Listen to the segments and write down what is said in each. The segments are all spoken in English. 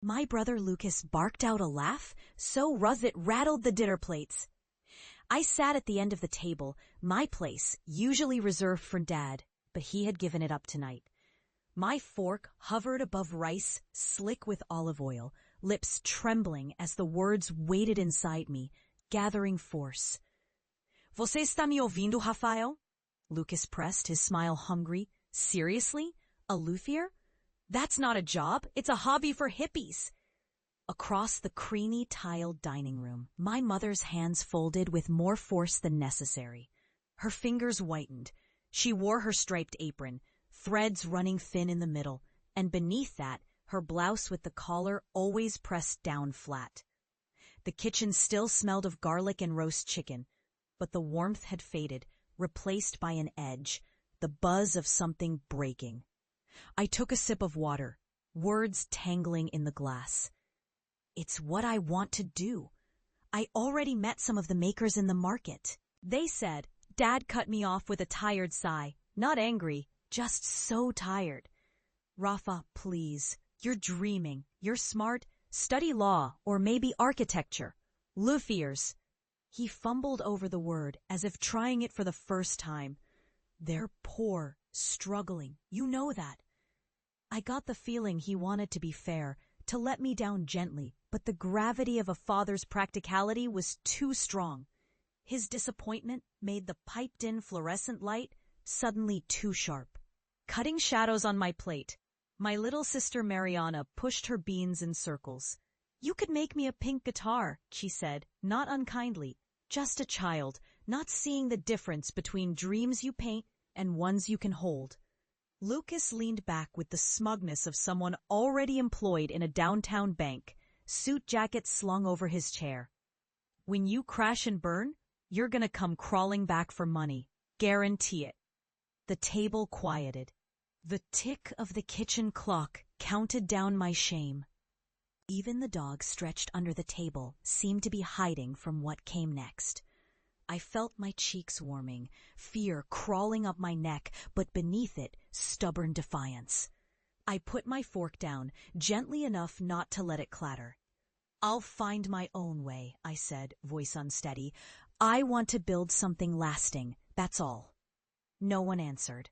My brother Lucas barked out a laugh, so rough it rattled the dinner plates. I sat at the end of the table, my place, usually reserved for Dad, but he had given it up tonight. My fork hovered above rice, slick with olive oil, lips trembling as the words waited inside me, gathering force. Você está me ouvindo, Rafael? Lucas pressed, his smile hungry. Seriously? A luthier? That's not a job, it's a hobby for hippies. Across the creamy tiled dining room, my mother's hands folded with more force than necessary. Her fingers whitened. She wore her striped apron, threads running thin in the middle, and beneath that, her blouse with the collar always pressed down flat. The kitchen still smelled of garlic and roast chicken, but the warmth had faded, replaced by an edge, the buzz of something breaking. I took a sip of water, words tangling in the glass. It's what I want to do. I already met some of the makers in the market. They said. Dad cut me off with a tired sigh, not angry, just so tired. Rafa, please, you're dreaming, you're smart, study law or maybe architecture. Luthiers. He fumbled over the word as if trying it for the first time. They're poor, struggling, you know that. I got the feeling he wanted to be fair, to let me down gently, but the gravity of a father's practicality was too strong. His disappointment made the piped-in fluorescent light suddenly too sharp, cutting shadows on my plate. My little sister Mariana pushed her beans in circles. You could make me a pink guitar, she said, not unkindly, just a child, not seeing the difference between dreams you paint and ones you can hold. Lucas leaned back with the smugness of someone already employed in a downtown bank, suit jacket slung over his chair. When you crash and burn, you're gonna come crawling back for money. Guarantee it. The table quieted. The tick of the kitchen clock counted down my shame. Even the dog stretched under the table seemed to be hiding from what came next. I felt my cheeks warming, fear crawling up my neck, but beneath it, stubborn defiance. I put my fork down, gently enough not to let it clatter. I'll find my own way, I said, voice unsteady. I want to build something lasting, that's all. No one answered.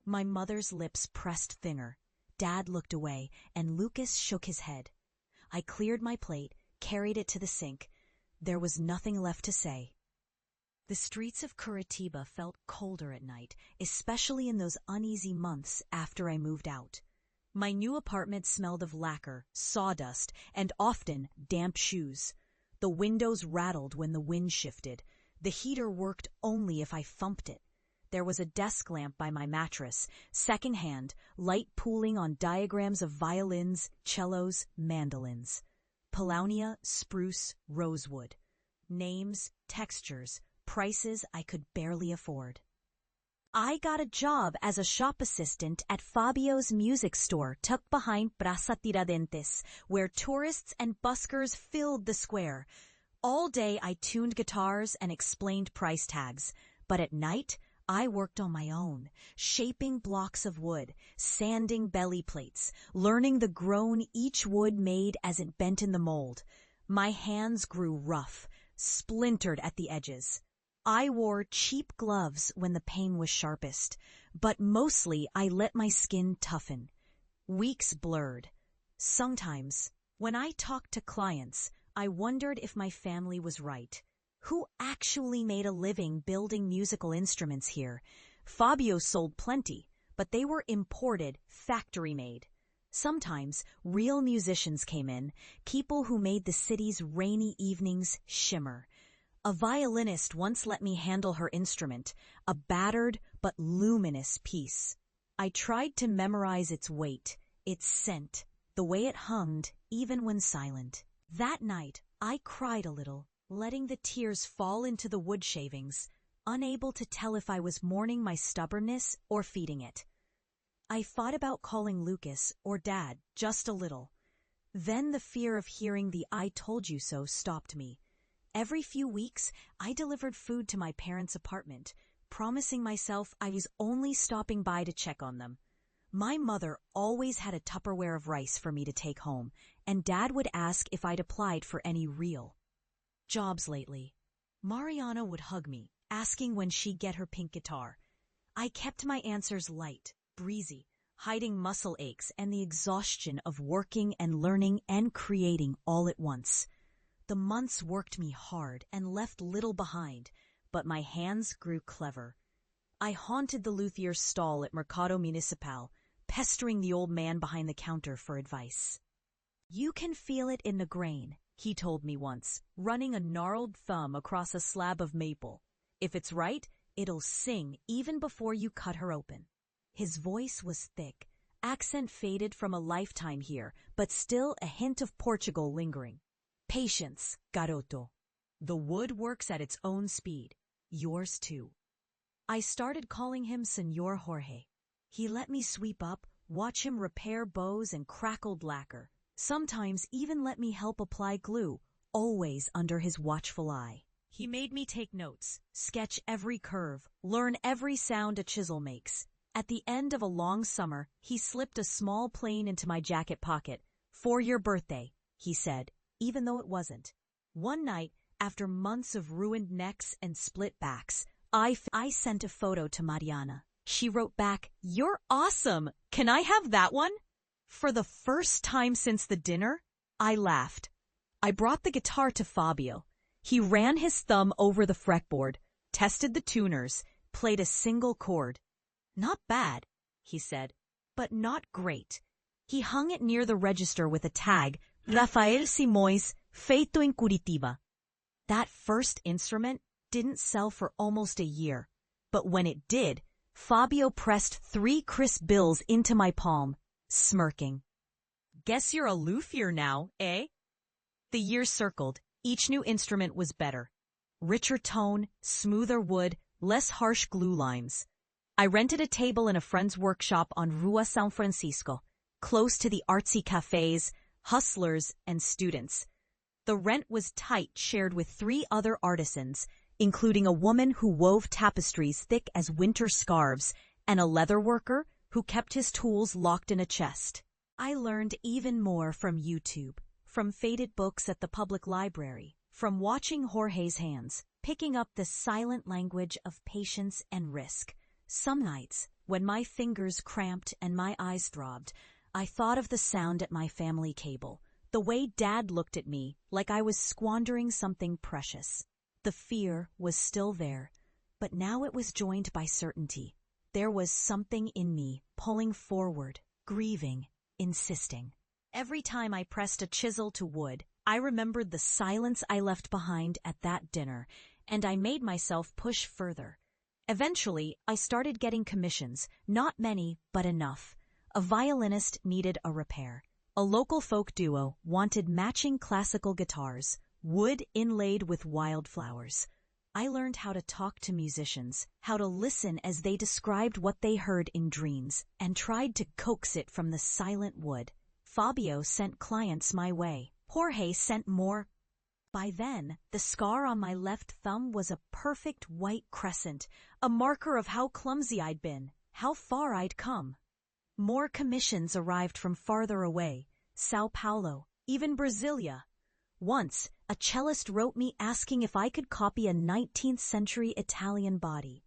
My mother's lips pressed thinner. Dad looked away, and Lucas shook his head. I cleared my plate, carried it to the sink. There was nothing left to say. The streets of Curitiba felt colder at night, especially in those uneasy months after I moved out. My new apartment smelled of lacquer, sawdust, and often damp shoes. The windows rattled when the wind shifted. The heater worked only if I thumped it. There was a desk lamp by my mattress, secondhand, light pooling on diagrams of violins, cellos, mandolins. Paulownia, spruce, rosewood. Names, textures, prices I could barely afford. I got a job as a shop assistant at Fabio's music store tucked behind Praça Tiradentes, where tourists and buskers filled the square. All day I tuned guitars and explained price tags, but at night I worked on my own, shaping blocks of wood, sanding belly plates, learning the groan each wood made as it bent in the mold. My hands grew rough, splintered at the edges. I wore cheap gloves when the pain was sharpest, but mostly I let my skin toughen. Weeks blurred. Sometimes, when I talked to clients, I wondered if my family was right. Who actually made a living building musical instruments here? Fabio sold plenty, but they were imported, factory-made. Sometimes real musicians came in, people who made the city's rainy evenings shimmer. A violinist once let me handle her instrument, a battered but luminous piece. I tried to memorize its weight, its scent, the way it hummed even when silent. That night, I cried a little, letting the tears fall into the wood shavings, unable to tell if I was mourning my stubbornness or feeding it. I thought about calling Lucas or Dad just a little. Then the fear of hearing the "I told you so" stopped me. Every few weeks, I delivered food to my parents' apartment, promising myself I was only stopping by to check on them. My mother always had a Tupperware of rice for me to take home, and Dad would ask if I'd applied for any real jobs lately. Mariana would hug me, asking when she'd get her pink guitar. I kept my answers light, breezy, hiding muscle aches and the exhaustion of working and learning and creating all at once. The months worked me hard and left little behind, but my hands grew clever. I haunted the luthier's stall at Mercado Municipal, pestering the old man behind the counter for advice. "You can feel it in the grain," he told me once, running a gnarled thumb across a slab of maple. "If it's right, it'll sing even before you cut her open." His voice was thick, accent faded from a lifetime here, but still a hint of Portugal lingering. "Patience, garoto. The wood works at its own speed. Yours too." I started calling him Señor Jorge. He let me sweep up, watch him repair bows and crackled lacquer, sometimes even let me help apply glue, always under his watchful eye. He made me take notes, sketch every curve, learn every sound a chisel makes. At the end of a long summer, he slipped a small plane into my jacket pocket. "For your birthday," he said, even though it wasn't. One night, after months of ruined necks and split backs, I sent a photo to Mariana. She wrote back, "You're awesome! Can I have that one?" For the first time since the dinner, I laughed. I brought the guitar to Fabio. He ran his thumb over the fretboard, tested the tuners, played a single chord. "Not bad," he said, "but not great." He hung it near the register with a tag, "Rafael Simoes, feito en Curitiba." That first instrument didn't sell for almost a year, but when it did, Fabio pressed 3 crisp bills into my palm, smirking. "Guess you're a luthier now, eh?" The years circled. Each new instrument was better. Richer tone, smoother wood, less harsh glue lines. I rented a table in a friend's workshop on Rua San Francisco, close to the artsy cafes, hustlers, and students. The rent was tight, shared with 3 other artisans, including a woman who wove tapestries thick as winter scarves and a leather worker who kept his tools locked in a chest. I learned even more from YouTube, from faded books at the public library, from watching Jorge's hands, picking up the silent language of patience and risk. Some nights, when my fingers cramped and my eyes throbbed, I thought of the sound at my family table, the way Dad looked at me like I was squandering something precious. The fear was still there, but now it was joined by certainty. There was something in me pulling forward, grieving, insisting. Every time I pressed a chisel to wood, I remembered the silence I left behind at that dinner, and I made myself push further. Eventually, I started getting commissions, not many, but enough. A violinist needed a repair. A local folk duo wanted matching classical guitars, wood inlaid with wildflowers. I learned how to talk to musicians, how to listen as they described what they heard in dreams, and tried to coax it from the silent wood. Fabio sent clients my way. Jorge sent more. By then, the scar on my left thumb was a perfect white crescent, a marker of how clumsy I'd been, how far I'd come. More commissions arrived from farther away, Sao Paulo, even Brasilia. Once, a cellist wrote me asking if I could copy a 19th century Italian body.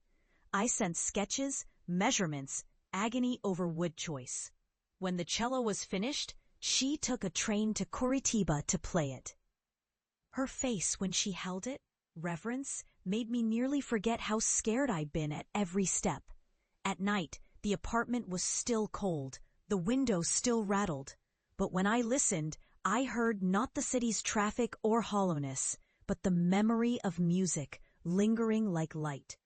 I sent sketches, measurements, agony over wood choice. When the cello was finished, she took a train to Curitiba to play it. Her face when she held it, reverence, made me nearly forget how scared I'd been at every step. At night, the apartment was still cold, the window still rattled. But when I listened, I heard not the city's traffic or hollowness, but the memory of music lingering like light.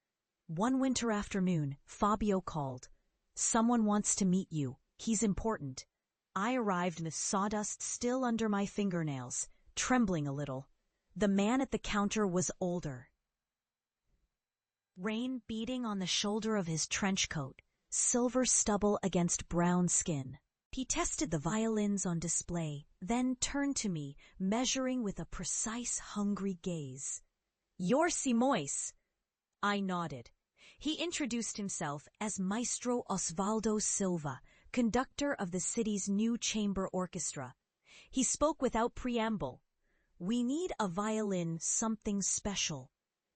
One winter afternoon, Fabio called. "Someone wants to meet you. He's important." I arrived with sawdust still under my fingernails, trembling a little. The man at the counter was older. Rain beating on the shoulder of his trench coat, silver stubble against brown skin. He tested the violins on display, then turned to me, measuring with a precise, hungry gaze. "You're Simoes." I nodded. He introduced himself as Maestro Osvaldo Silva, conductor of the city's new chamber orchestra. He spoke without preamble. "We need a violin something special.